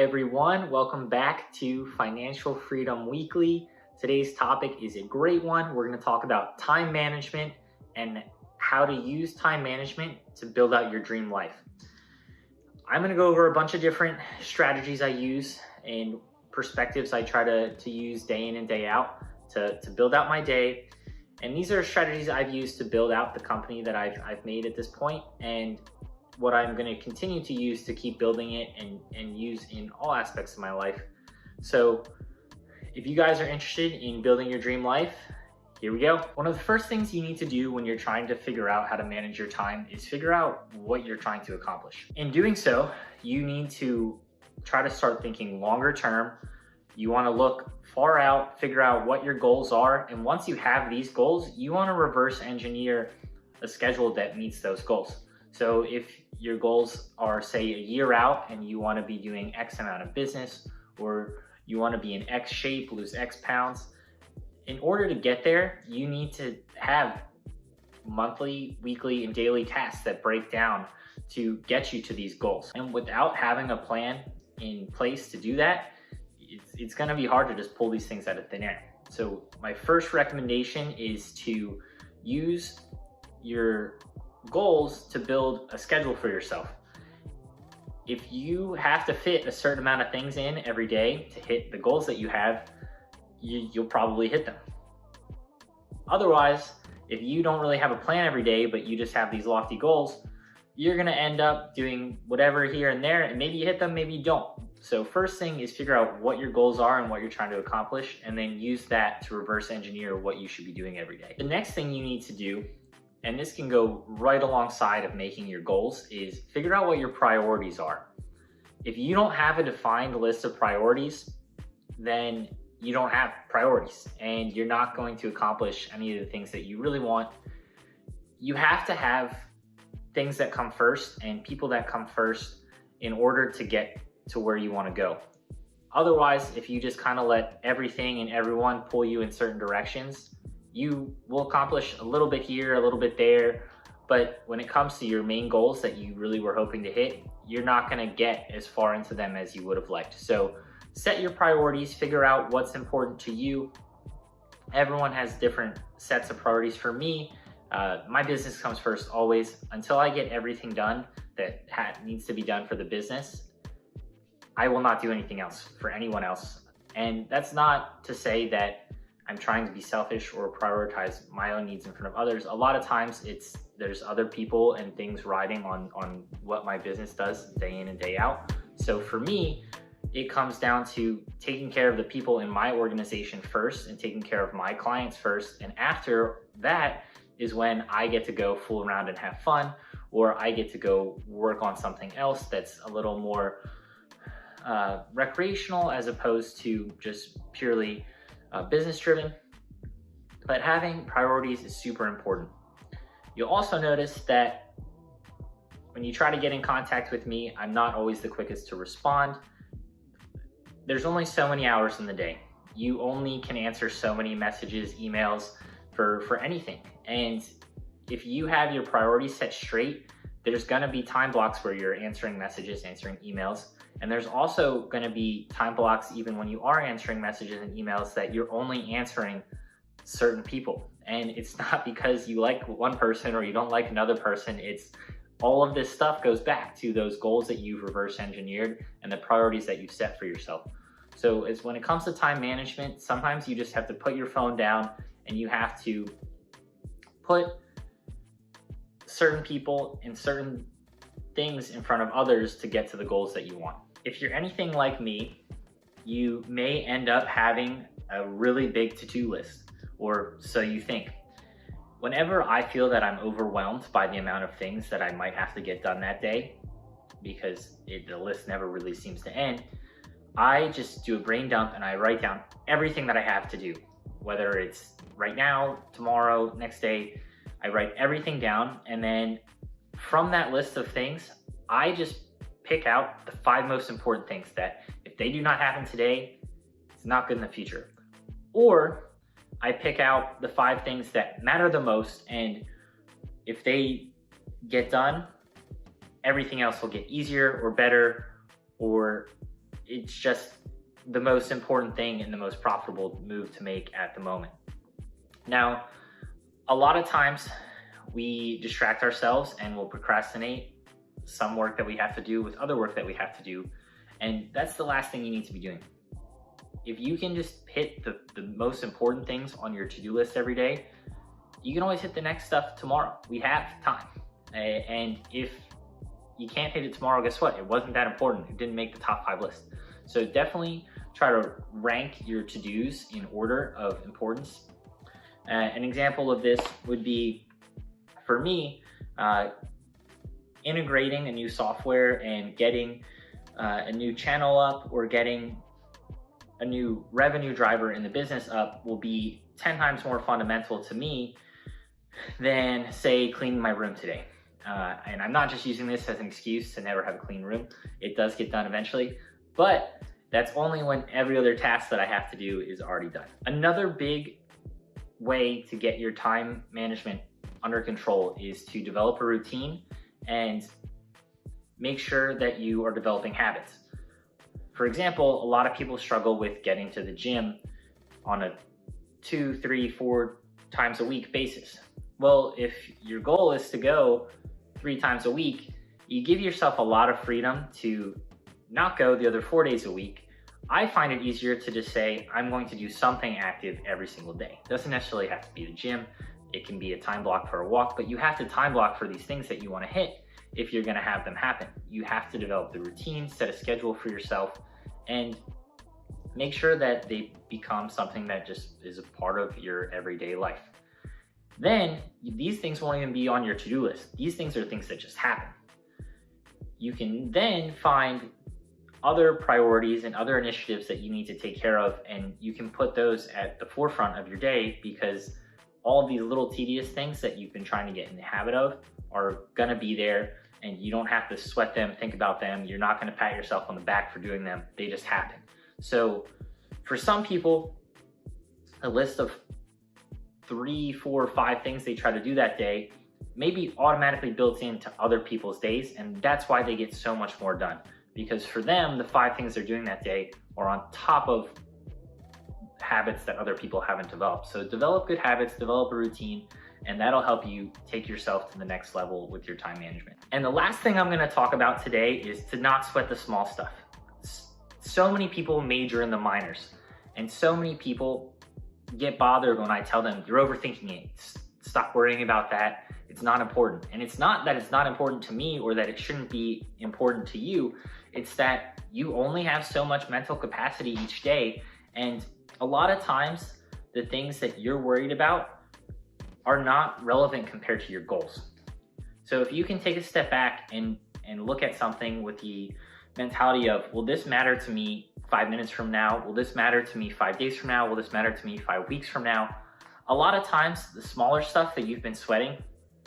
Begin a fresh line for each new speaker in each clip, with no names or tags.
everyone. Welcome back to Financial Freedom Weekly. Today's topic is a great one. We're going to talk about time management and how to use time management to build out your dream life. I'm going to go over a bunch of different strategies I use and perspectives I try to use day in and day out to build out my day. And these are strategies I've used to build out the company that I've made at this point, and what I'm going to continue to use to keep building it and use in all aspects of my life. So if you guys are interested in building your dream life, here we go. One of the first things you need to do when you're trying to figure out how to manage your time is figure out what you're trying to accomplish. In doing so, you need to try to start thinking longer term. You want to look far out, figure out what your goals are, and once you have these goals, you want to reverse engineer a schedule that meets those goals. So if your goals are, say, a year out and you want to be doing X amount of business, or you want to be in X shape, lose X pounds, in order to get there, you need to have monthly, weekly, and daily tasks that break down to get you to these goals. And without having a plan in place to do that, it's going to be hard to just pull these things out of thin air. So my first recommendation is to use your goals to build a schedule for yourself. If you have to fit a certain amount of things in every day to hit the goals that you have, you'll probably hit them. Otherwise, if you don't really have a plan every day, but you just have these lofty goals, you're gonna end up doing whatever here and there, and maybe you hit them, maybe you don't. So first thing is figure out what your goals are and what you're trying to accomplish, and then use that to reverse engineer what you should be doing every day. The next thing you need to do, and this can go right alongside of making your goals, is figure out what your priorities are. If you don't have a defined list of priorities, then you don't have priorities and you're not going to accomplish any of the things that you really want. You have to have things that come first and people that come first in order to get to where you want to go. Otherwise, if you just kind of let everything and everyone pull you in certain directions, you will accomplish a little bit here, a little bit there, but when it comes to your main goals that you really were hoping to hit, you're not gonna get as far into them as you would have liked. So set your priorities, figure out what's important to you. Everyone has different sets of priorities. For me, my business comes first always. Until I get everything done that needs to be done for the business, I will not do anything else for anyone else. And that's not to say that I'm trying to be selfish or prioritize my own needs in front of others. A lot of times there's other people and things riding on what my business does day in and day out. So for me, it comes down to taking care of the people in my organization first and taking care of my clients first. And after that is when I get to go fool around and have fun, or I get to go work on something else that's a little more recreational as opposed to just purely business driven. But having priorities is super important. You'll also notice that when you try to get in contact with me, I'm not always the quickest to respond. There's only so many hours in the day. You only can answer so many messages, emails for anything. And if you have your priorities set straight, there's gonna be time blocks where you're answering messages, answering emails. And there's also gonna be time blocks even when you are answering messages and emails that you're only answering certain people. And it's not because you like one person or you don't like another person. It's all of this stuff goes back to those goals that you've reverse engineered and the priorities that you've set for yourself. So it's when it comes to time management, sometimes you just have to put your phone down and you have to put certain people and certain things in front of others to get to the goals that you want. If you're anything like me, you may end up having a really big to-do list, or so you think. Whenever I feel that I'm overwhelmed by the amount of things that I might have to get done that day, because the list never really seems to end, I just do a brain dump and I write down everything that I have to do, whether it's right now, tomorrow, next day. I write everything down, and then from that list of things, I just pick out the 5 most important things that if they do not happen today, it's not good in the future. Or I pick out the 5 things that matter the most, and if they get done, everything else will get easier or better, or it's just the most important thing and the most profitable move to make at the moment. Now, a lot of times we distract ourselves and we'll procrastinate some work that we have to do with other work that we have to do. And that's the last thing you need to be doing. If you can just hit the most important things on your to-do list every day, you can always hit the next stuff tomorrow. We have time. And if you can't hit it tomorrow, guess what? It wasn't that important. It didn't make the top 5 list. So definitely try to rank your to-dos in order of importance. An example of this would be, for me, integrating a new software and getting a new channel up or getting a new revenue driver in the business up will be 10 times more fundamental to me than, say, cleaning my room today. And I'm not just using this as an excuse to never have a clean room. It does get done eventually, but that's only when every other task that I have to do is already done. Another big way to get your time management under control is to develop a routine and make sure that you are developing habits. For example, a lot of people struggle with getting to the gym on a 2, 3, 4 times a week basis. Well, if your goal is to go 3 times a week, you give yourself a lot of freedom to not go the other 4 days a week. I find it easier to just say, I'm going to do something active every single day. It doesn't necessarily have to be the gym. It can be a time block for a walk, but you have to time block for these things that you want to hit if you're going to have them happen. You have to develop the routine, set a schedule for yourself, and make sure that they become something that just is a part of your everyday life. Then these things won't even be on your to-do list. These things are things that just happen. You can then find other priorities and other initiatives that you need to take care of, and you can put those at the forefront of your day, because all of these little tedious things that you've been trying to get in the habit of are gonna be there, and you don't have to sweat them, think about them. You're not gonna pat yourself on the back for doing them. They just happen. So for some people, a list of 3, 4, 5 things they try to do that day may be automatically built into other people's days, and that's why they get so much more done. Because for them, the 5 things they're doing that day are on top of habits that other people haven't developed. So develop good habits, develop a routine, and that'll help you take yourself to the next level with your time management. And the last thing I'm gonna talk about today is to not sweat the small stuff. So many people major in the minors, and so many people get bothered when I tell them, you're overthinking it. Stop worrying about that. It's not important. And it's not that it's not important to me or that it shouldn't be important to you. It's that you only have so much mental capacity each day. And a lot of times, the things that you're worried about are not relevant compared to your goals. So if you can take a step back and look at something with the mentality of, will this matter to me 5 minutes from now? Will this matter to me 5 days from now? Will this matter to me 5 weeks from now? A lot of times, the smaller stuff that you've been sweating,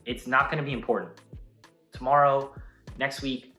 it's not gonna be important. Tomorrow, next week,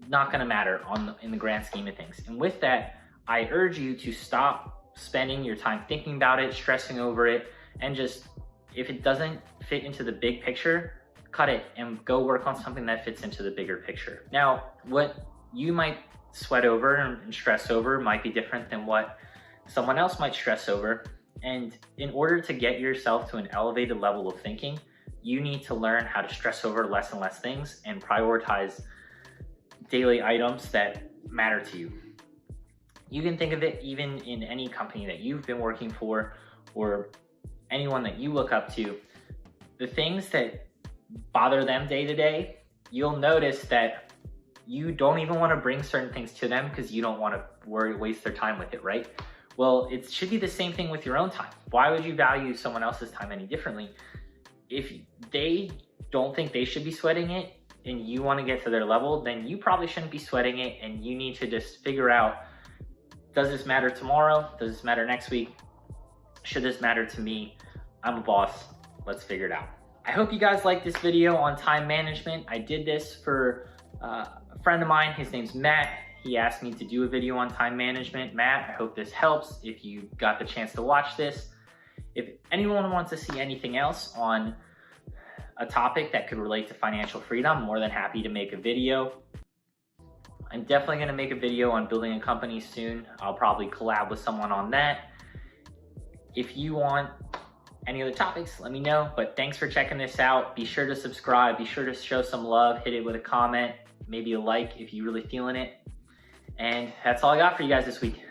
not gonna matter in the grand scheme of things. And with that, I urge you to stop spending your time thinking about it, stressing over it, and just, if it doesn't fit into the big picture, cut it and go work on something that fits into the bigger picture. Now, what you might sweat over and stress over might be different than what someone else might stress over. And in order to get yourself to an elevated level of thinking, you need to learn how to stress over less and less things and prioritize daily items that matter to you. You can think of it even in any company that you've been working for or anyone that you look up to. The things that bother them day to day, you'll notice that you don't even want to bring certain things to them because you don't want to waste their time with it, right? Well, it should be the same thing with your own time. Why would you value someone else's time any differently? If they don't think they should be sweating it and you want to get to their level, then you probably shouldn't be sweating it, and you need to just figure out, does this matter tomorrow? Does this matter next week? Should this matter to me? I'm a boss. Let's figure it out. I hope you guys liked this video on time management. I did this for a friend of mine. His name's Matt. He asked me to do a video on time management. Matt, I hope this helps if you got the chance to watch this. If anyone wants to see anything else on a topic that could relate to financial freedom, I'm more than happy to make a video. I'm definitely gonna make a video on building a company soon. I'll probably collab with someone on that. If you want any other topics, let me know. But thanks for checking this out. Be sure to subscribe. Be sure to show some love. Hit it with a comment, maybe a like if you're really feeling it. And that's all I got for you guys this week.